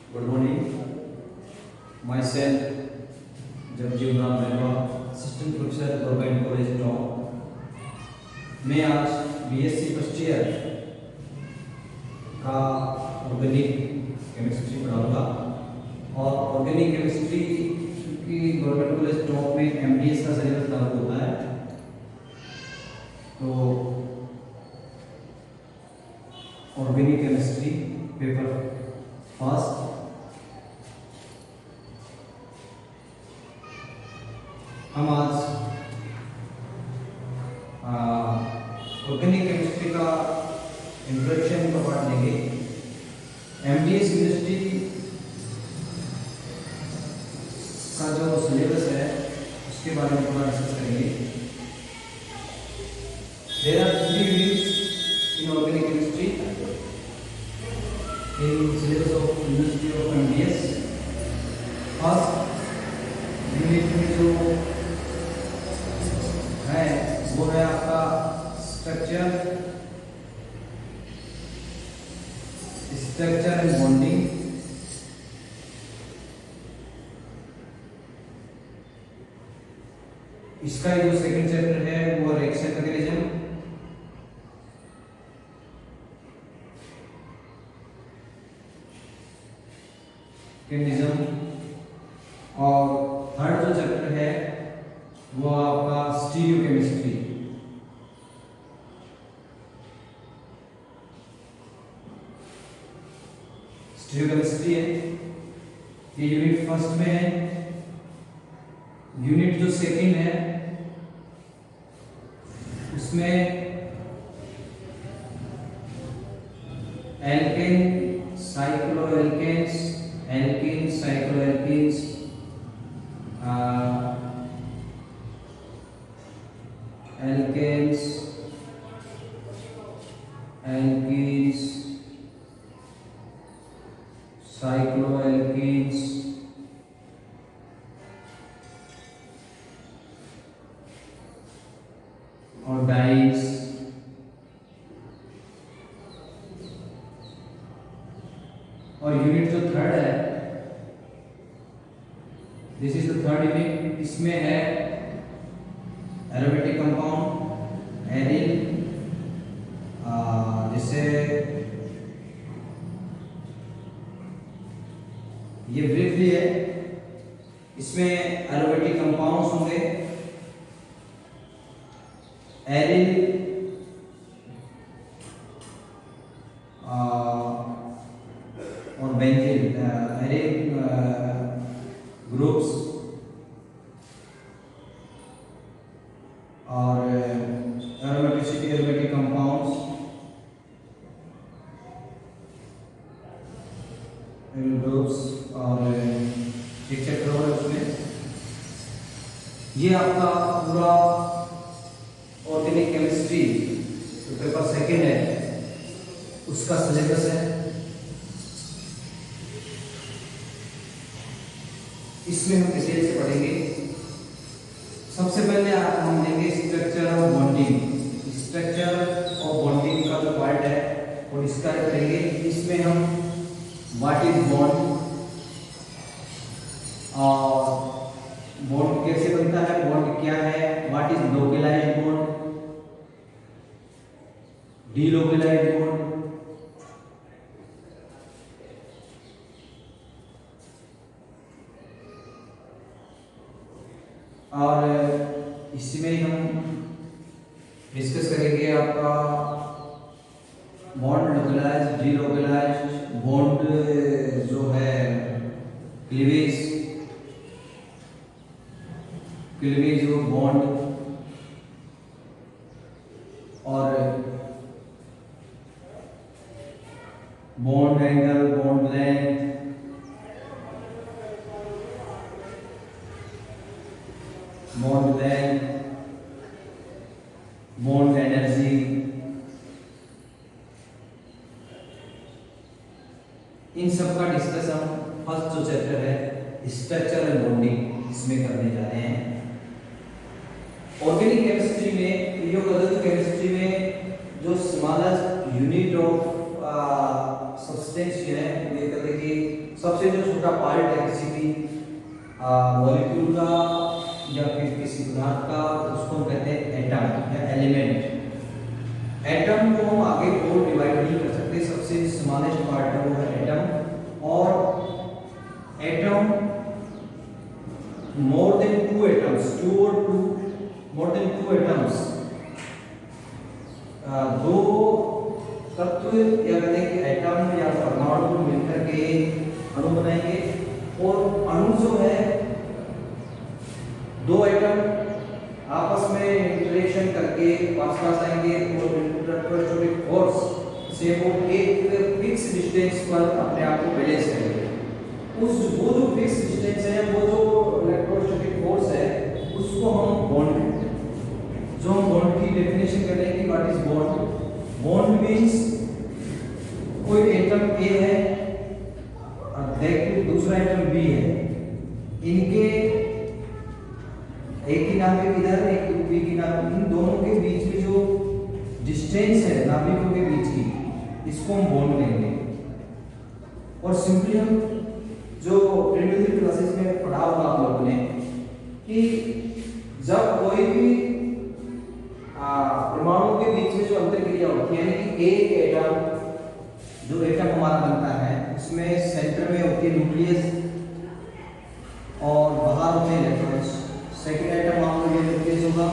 Good morning. Myself, Jagjeev Ram Rewa, assistant professor government college टॉप। मैं आज बीएससी फर्स्ट ईयर का ऑर्गेनिक केमिस्ट्री पढ़ाऊंगा और ऑर्गेनिक केमिस्ट्री की गवर्नमेंट कॉलेज टॉप में एमडीएस का सिलेबस लागू होता है। तो ऑर्गेनिक केमिस्ट्री पेपर फर्स्ट हम आज ऑर्गेनिक केमिस्ट्री का इंट्रोडक्शन का पार्ट लेंगे। एमडीएस केमिस्ट्री का जो सिलेबस है उसके बारे में थोड़ा डिस्कस करेंगे। There are 3 units in organic chemistry in syllabus of university of MDS. First unit में जो है वो है आपका स्ट्रक्चर एंड बॉन्डिंग। इसका जो सेकंड चैप्टर है वो रिएक्शन मैकेनिज्म। और थर्ड जो चैप्टर है वो आपका स्टीरियोकेमिस्ट्री। स्टीरियोकेमिस्ट्री है ये यूनिट फर्स्ट में है। यूनिट जो सेकंड है उसमें alkane cycloalkanes, alkane cycloalkanes, alkanes, alkenes, cycloalkenes और डाइस। और यूनिट जो थर्ड है, this is the third unit. इसमें है एरोमेटिक कंपाउंड, एरिन, जैसे ये ब्रीफली है। इसमें एरोमेटिक कंपाउंड्स होंगे, एरिन और बेंजीन, एरिन ग्रुप्स और एरोमेटिसिटी एरोमेटिक कंपाउंड्स ग्रुप्स और एक चैप्टर और उसमें ये आपका पूरा ऑर्गेनिक केमिस्ट्री जो पेपर सेकंड है उसका सिलेबस है। इसमें हम डिटेल से पढ़ेंगे। सबसे पहले हम लेंगे स्ट्रक्चर और बॉन्डिंग। स्ट्रक्चर और बॉन्डिंग का जो पार्ट है और इसका करेंगे। इसमें हम व्हाट इज बॉन्ड और बॉन्ड कैसे बनता है, बॉन्ड क्या है, what is localised bond, delocalised bond, और इसमें हम डिस्कस करेंगे आपका बॉन्ड लोकलाइज्ड, डीलोकलाइज्ड, बॉन्ड जो है क्लीवेज जो बॉन्ड और bond angle, bond length, bond energy, इन सब का डिस्कस हम फर्स्ट जो चैप्टर है स्ट्रक्चर एंड बॉन्डिंग इसमें करने जा रहे हैं। ऑर्गेनिक केमिस्ट्री में, इनऑर्गेनिक केमिस्ट्री में जो स्मॉलेस्ट यूनिट ऑफ सब्सटेंस जो है ये कहते हैं कि सबसे जो छोटा पार्ट है किसी भी मॉलिक्यूल का या फिर किसी पदार्थ का, उसको कहते हैं एटम या एलिमेंट। एटम को हम आगे और डिवाइड नहीं कर सकते, सबसे स्मॉलेस्ट पार्ट है वो है एटम। और एटम मोर देन 2 एटम्स, 2 और 2 मोर देन 2 एटम्स, दो तत्व या कहते हैं कि एटम या परमाणु मिलकर के अणु बनाएंगे। और अणु जो है दो एटम आपस में इंटरेक्शन करके पास पास आएंगे और इलेक्ट्रोस्टैटिक फोर्स से वो एक फिक्स डिस्टेंस पर अपने आप को बैलेंस करेंगे। वो जो फिक्स डिस्टेंस है, वो जो इलेक्ट्रोस्टैटिक फोर्स है, उसको हम बॉन्ड कहते हैं। जो हम बॉन्ड की डेफिनेशन करते हैं कि what is bond. Bond means कोई एटम ए है और देखो दूसरा एटम बी है, इनके एक की नाभिक इधर, एक बी की नाभिक, इन दोनों के बीच में जो डिस्टेंस है नाभिकों के बीच की, इसको हम बॉन्ड कहेंगे। और सिंपली हम जो प्रीवियस क्लासेस में पढ़ा होगा आप लोगों ने कि जब कोई भी परमाणु के बीच में जो अंतरक्रिया होती है, यानी कि एक एटम, जो एटम हमारा बनता है उसमें सेंटर में होती है न्यूक्लियस और बाहर होते हैं इलेक्ट्रॉन्स। सेकेंड एटम मान लो ये न्यूक्लियस होगा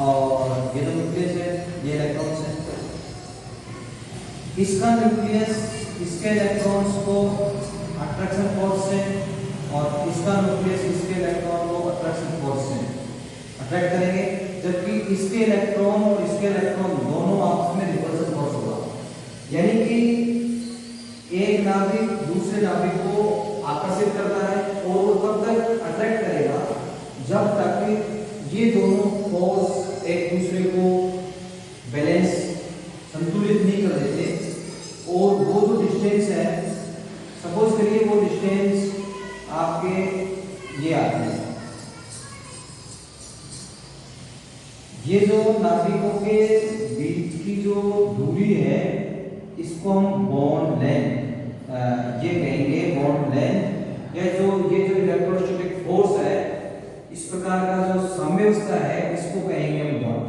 और ये तो न्यूक्लियस है, ये इलेक्ट्रॉन्स है। इसका न्यूक्लियस इसके इलेक्ट्रॉन्स को अट्रैक्शन फोर्स से और इसका न्यूक्लियस इसके इलेक्ट्रॉन को अट्रैक्शन फोर्स से अट्रैक्ट करेंगे, जबकि इसके इलेक्ट्रॉन और इसके इलेक्ट्रॉन दोनों आपस में रिपल्सन फोर्स होगा। यानी कि एक नाभिक दूसरे नाभिक को आकर्षित करता है और वो तब तक अट्रैक्ट करेगा जब तक ये दोनों फोर्स एक दूसरे को बैलेंस संतुलित नहीं कर देते। और वो जो डिस्टेंस है, सपोज करिए वो डिस्टेंस आपके ये आते हैं, ये जो नाभिकों के बीच की जो दूरी है इसको हम बॉन्ड लेंथ ये कहेंगे, बॉन्ड लेंथ। या जो ये जो इलेक्ट्रोस्टैटिक फोर्स है, इस प्रकार का जो साम्यावस्था है, इसको कहेंगे हम बॉन्ड।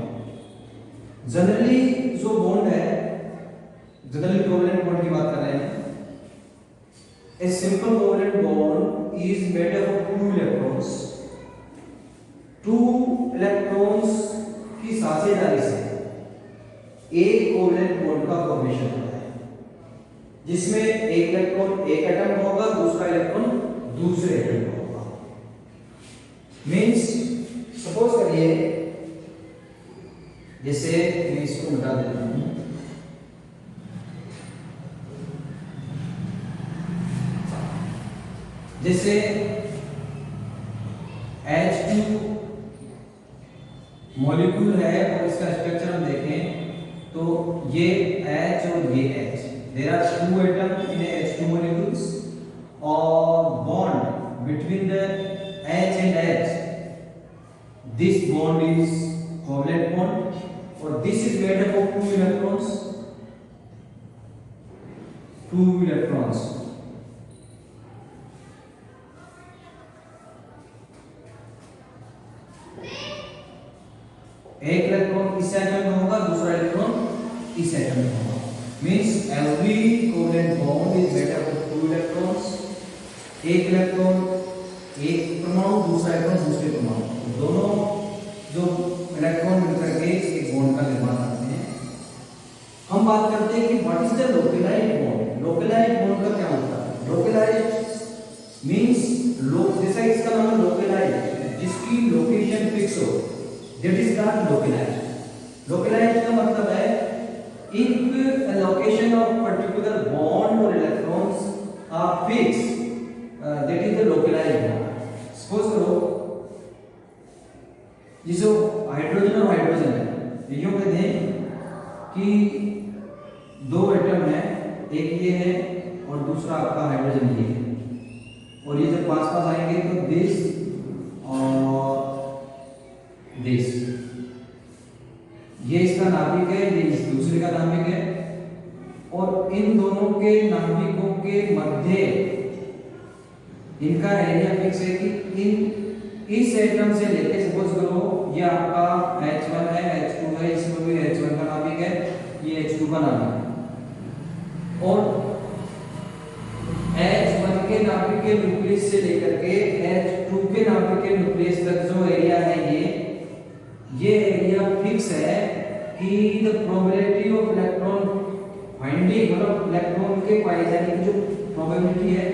जनरली जो बॉन्ड है, जनरली कोवलेंट बॉन्ड की बात कर रहे हैं। A simple covalent bond is made up of 2 electrons. 2 electrons की साझेदारी से एक कोवलेंट बॉन्ड का फॉर्मेशन होता है, जिसमें एक इलेक्ट्रॉन एक एटम का होगा, दूसरा इलेक्ट्रॉन दूसरे एटम का होगा। मींस सपोज करिए, जैसे मैं इसको मिटा देता हूं, जैसे H2 मॉलिक्यूल है और इसका स्ट्रक्चर हम देखें तो ये H और ये H, there are 2 atoms in H2 molecules और bond between the H and H, this bond is covalent bond और this is made up of 2 electrons, 2 electrons। एक इलेक्ट्रॉन इस एटम में होगा, दूसरा इलेक्ट्रॉन इस एटम में होगा। Means every covalent bond is made up of 2 electrons. एक इलेक्ट्रॉन एक परमाणु, दूसरा इलेक्ट्रॉन दूसरे परमाणु, दोनों जो इलेक्ट्रॉन मिलकर के एक बॉन्ड का निर्माण करते हैं। हम बात करते हैं कि what is the localised bond. Localised bond का क्या मतलब है? लोकलाइज्ड मींस जैसा इसका नाम है लोकलाइज्ड, जिसकी लोकेशन फिक्स हो, that is called localized। localized का मतलब है if a location of particular bond or electrons are fixed, that is the localized bond। suppose करो ये जो हाइड्रोजन और हाइड्रोजन है, यूं कहते हैं कि 2 एटम है, एक ये है और दूसरा आपका हाइड्रोजन ये है, और ये जब पास पास आएंगे तो दिस और दिस, ये इसका नाम नाभिक है, ये इस दूसरे का नाभिक है, और इन दोनों के नाभिकों के मध्य इनका एरिया फिक्स है कि इस एटम से लेके सपोज करो ये आपका H1 है, H2 है, इसमें भी H1 का नाभिक है, ये H2 का नाभिक है, और H1 के नाभिक के न्यूक्लियस से लेकर के H2 के नाभिक के न्यूक्लियस तक जो एरिया है ये एरिया फिक्स है कि the probability of electron finding, मतलब इलेक्ट्रॉन के पाए जाने की जो प्रोबेबिलिटी है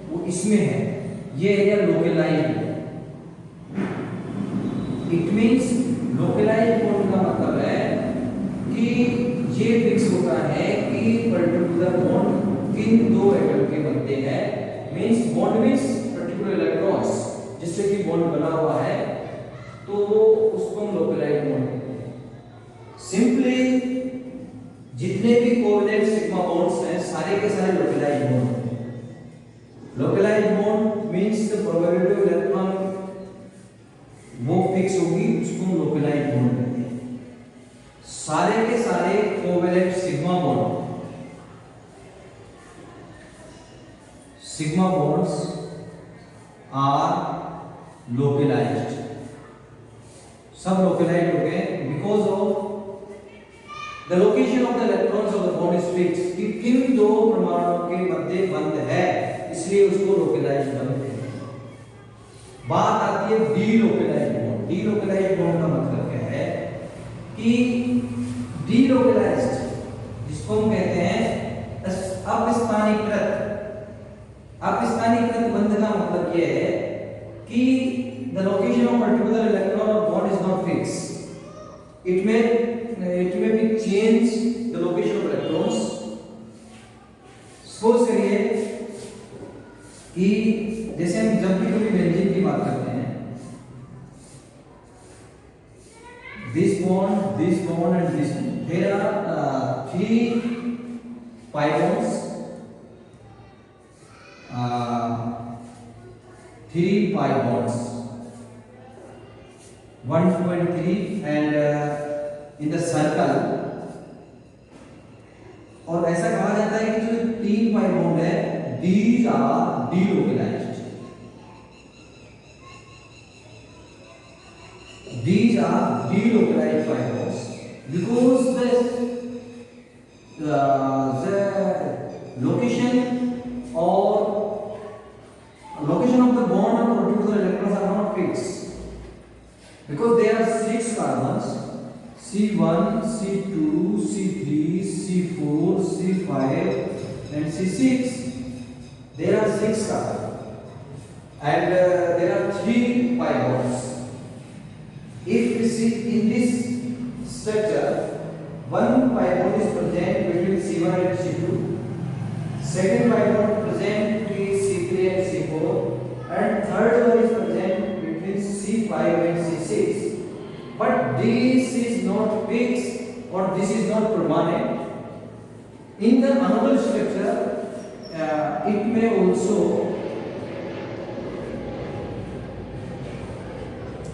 वो इसमें है, ये एरिया लोकलाइज्ड है। इट मींस लोकलाइज्ड बॉन्ड का मतलब है कि ये फिक्स होता है कि पर्टिकुलर बॉन्ड किन दो एटम के बनते हैं, means bond means particular electrons जिससे कि बॉन्ड बना हुआ है, तो उसको हम लोकलाइज्ड बॉन्ड कहते हैं। सिंपली जितने भी कोवैलेंट सिग्मा बॉन्ड्स हैं सारे के सारे लोकलाइज्ड बॉन्ड हैं। Localised bond means the probability of electron वो फिक्स होगी, उसको हम लोकलाइज्ड बॉन्ड कहते हैं। सारे के सारे covalent sigma bonds are localized, सब localized हो गए because of the location of the electrons of the bond is fixed, कि किन दो परमाणुओं के मध्य बंध है, इसलिए उसको localized बंध कहते हैं। बात आती है delocalized bond। delocalized bond का मतलब क्या है कि delocalized जिसको हम कहते हैं अपस्थानीकृत बंध का मतलब यह है कि the location of particular electron or bond is not fixed. It may be change the location of electrons. Suppose करिए कि जैसे हम जब भी कोई बेंजीन की बात करते हैं, this bond and this bond, there are 3 pi bonds, 3 pi bonds, 1, 2 and 3, and in the circle, और ऐसा कहा जाता है कि जो 3 pi bond है these are delocalized, these are delocalized pi bonds because the location of the bond of particular electrons are not fixed because there are 6 carbons, C1, C2, C3, C4, C5 and C6. There are 6 carbons and there are 3 pi bonds. If we see in this structure, one pi bond is present between C1 and C2, second pi bond present between C3 and C4, and third one is present between C5 and C6. But this is not fixed or this is not permanent. In the another structure, it may also,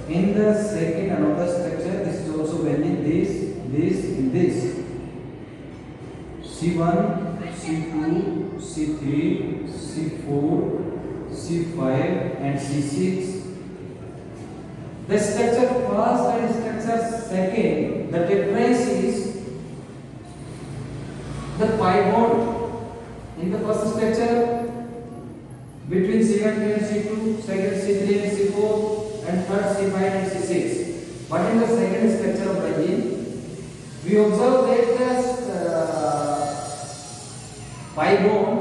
in the second another structure, this is also bending this C1, C2, C3, C4, C5 and C6. The structure first and structure second, the difference is the pi bond in the first structure between C1 and C2, second C3 and C4 and third C5 and C6. But in the second structure of benzene, we observe that the pi bond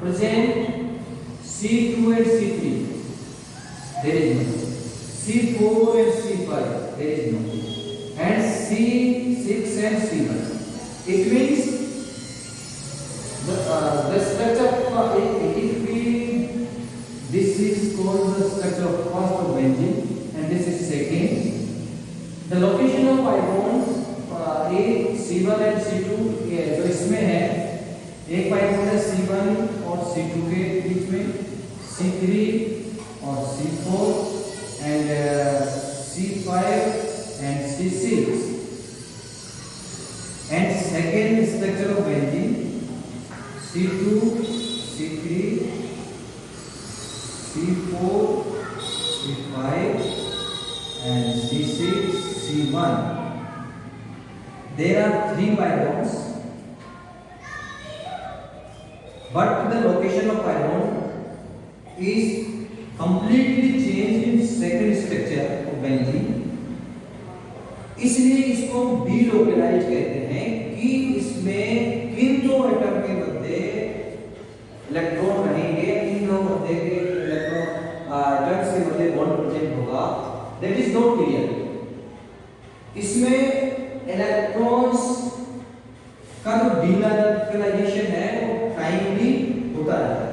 present C2 and C3, there is no. C4 and C5, there is no. And C6 and C1. It means the structure, this is called the structure of first of benzene and this is second. The location of pi bonds C1 and C2 जो इसमें है, एक pi bond है C1 और C2 के बीच में, C3 और C4 and C5 and C6. है structure of benzene C2 C3 C4 C5 and C6 C1. There are 3 pi bonds, but the location of pi bond is completely changed in second structure of benzene. इसलिए इसको delocalise कहते हैं कि इसमें किन दो atom के मध्य इलेक्ट्रॉन रहेंगे, किन दो मध्य के इलेक्ट्रॉन एटम्स के मध्य बॉन्ड प्रेजेंट होगा, दैट इज नॉट क्लियर. इसमें इलेक्ट्रॉन्स का जो डीलोकलाइजेशन है वो टाइमली होता रहता है.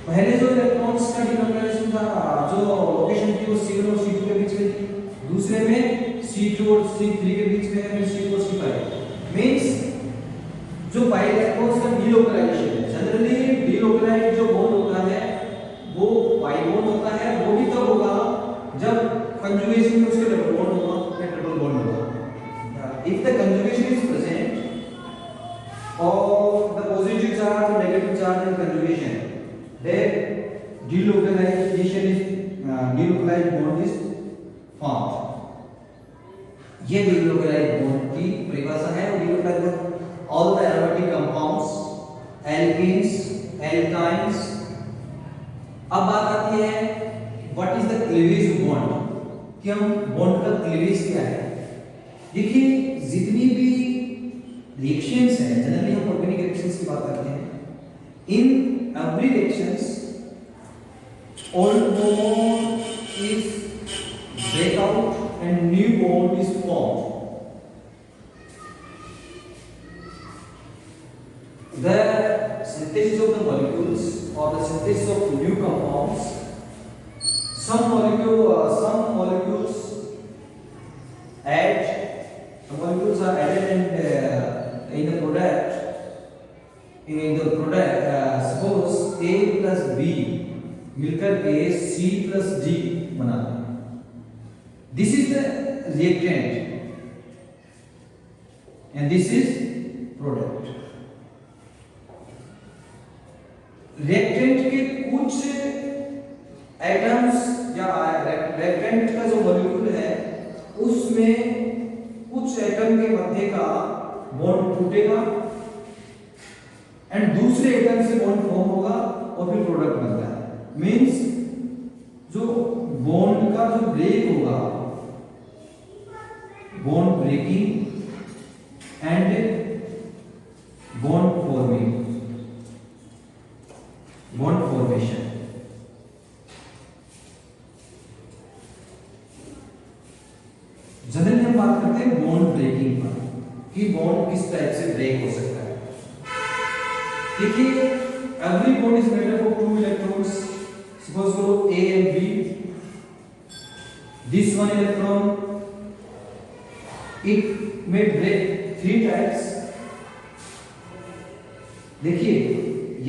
पहले जो इलेक्ट्रॉन्स का डीलोकलाइजेशन था, जो लोकेशन थी वो C1 और C2 के बीच में थी. दूसरे में C2 और C3 के बीच में है, C4 और C5. मींस जो पाई इलेक्ट्रॉन्स का डीलोकलाइजेशन है, जनरली डीलोकलाइज जो बॉन्ड होता है वो पाई बॉन्ड होता है. वो भी तब होगा जब conjugation में उसके डबल बॉन्ड होगा या ट्रिपल बॉन्ड होगा. If the conjugation is present or the positive charge or negative charge in conjugation, then delocalization is delocalized bond is formed. ये delocalized bond की परिभाषा है. और delocalized bond all the aromatic compounds, alkenes, alkynes. अब बात आती है what is the cleavage of bond, कि हम बॉन्ड का क्लीवेज क्या है. देखिए जितनी भी रिएक्शंस हैं, जनरली हम ऑर्गेनिक रिएक्शंस की बात करते हैं. In every reactions old bond is break out and new bond is formed. The synthesis of the molecules or the synthesis of new compounds, some molecules are added in the product. Suppose A plus B मिलकर के C plus D बनाते हैं. This is the reactant and this is product. reactant के कुछ atoms या reactant का जो molecule है उसमें कुछ एटम के मध्य का बॉन्ड टूटेगा एंड दूसरे एटम से बॉन्ड फॉर्म होगा और फिर प्रोडक्ट बनता है. मींस जो बॉन्ड का जो ब्रेक होगा, bond breaking and bond formation. Generally हम बात करते हैं बॉन्ड ब्रेकिंग पर कि बॉन्ड किस टाइप से ब्रेक हो सकता है. देखिए every bond is made up of 2 electrons. Suppose करो A and B. This one electron it may break 3 times. देखिए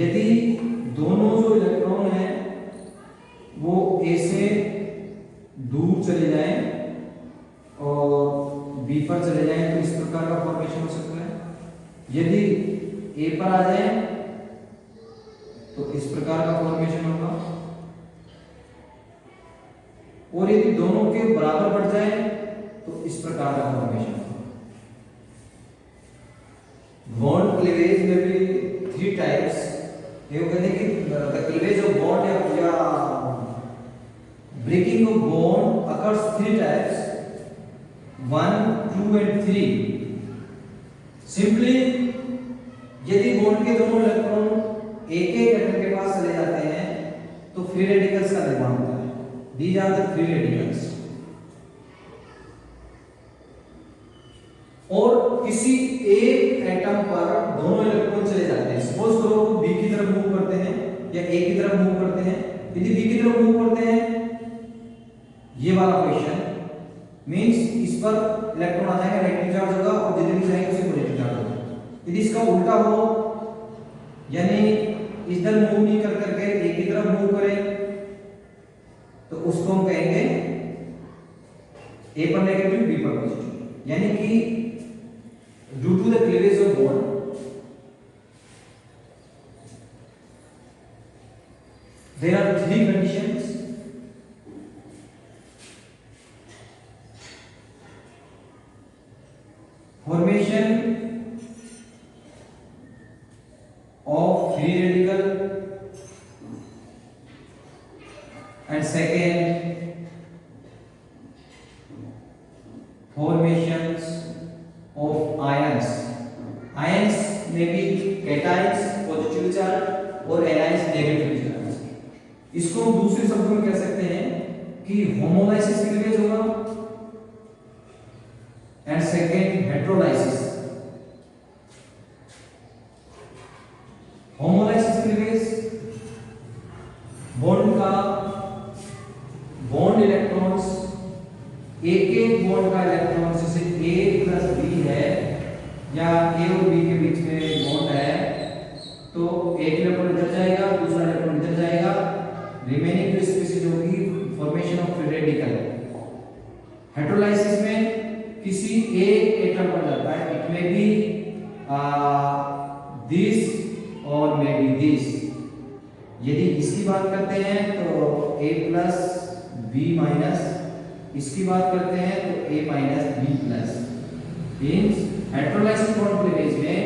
यदि दोनों जो इलेक्ट्रॉन हैं वो A से दूर चले जाएं और B पर चले जाएं तो इस प्रकार का फॉर्मेशन हो सकता है. यदि A पर आ जाएं तो इस प्रकार का फॉर्मेशन होगा और यदि दोनों के बराबर बढ़ जाए तो इस प्रकार का फॉर्मेशन होगा. बॉन्ड क्लीवेज में भी 3 टाइप्स. ये कहते हैं कि द क्लीवेज ऑफ बॉन्ड या breaking of bond occurs 3 types 1, 2 and 3. Simply यदि बॉन्ड के दोनों इलेक्ट्रॉन एक एटम के पास चले जाते हैं तो फ्री रेडिकल्स का निर्माण होता है. These are the free radicals. और किसी एक एटम पर दोनों इलेक्ट्रॉन चले जाते हैं. सपोज करो B की तरफ मूव करते हैं या A की तरफ मूव करते हैं. यदि B की तरफ मूव करते हैं, ये वाला क्वेश्चन मींस इस पर इलेक्ट्रॉन आ जाएगा, नेगेटिव चार्ज होगा और जितने भी जाएंगे उसे पॉजिटिव चार्ज होगा. यदि इसका उल्टा हो यानी इधर मूव नहीं कर करके A की तरफ मूव करें तो उसको हम कहेंगे A पर नेगेटिव B पर पॉजिटिव. यानी कि due to the cleavage of bond there are three conditions. Formation of free radical, and second formations of ions. Ions may be cations positive charge और anions negative charge. इसको हम दूसरे शब्दों में कह सकते हैं कि होमोलाइसिस क्लीवेज होगा and second heterolysis. Homolysis cleavage bond electrons एक एक बॉन्ड का इलेक्ट्रॉन जैसे A प्लस B है या A और B के बीच में बॉन्ड है तो एक इलेक्ट्रॉन इधर जाएगा दूसरा इलेक्ट्रॉन इधर जाएगा. रिमेनिंग जो स्पीशीज होगी फॉर्मेशन ऑफ फ्री रेडिकल. हेटेरोलाइसिस में किसी एक एटम पर जाता है. इट मे बी दिस और मे बी दिस. यदि इसकी बात करते हैं तो A प्लस B माइनस, इसकी बात करते हैं तो A minus B plus. Means heterolysis bond cleavage में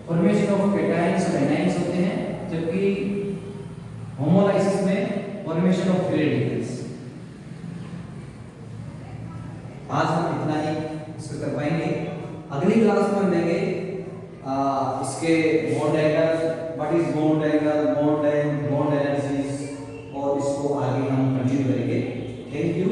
फॉर्मेशन ऑफ कैटायंस और एनायंस होते हैं जबकि होमोलाइसिस में फॉर्मेशन ऑफ फ्री रेडिकल्स. आज हम इतना ही इसको कर पाएंगे. अगली क्लास में हम देंगे इसके bond diagram, what is bond diagram, bond length, bond energies और इसको आगे हम कंटिन्यू करेंगे. Thank you.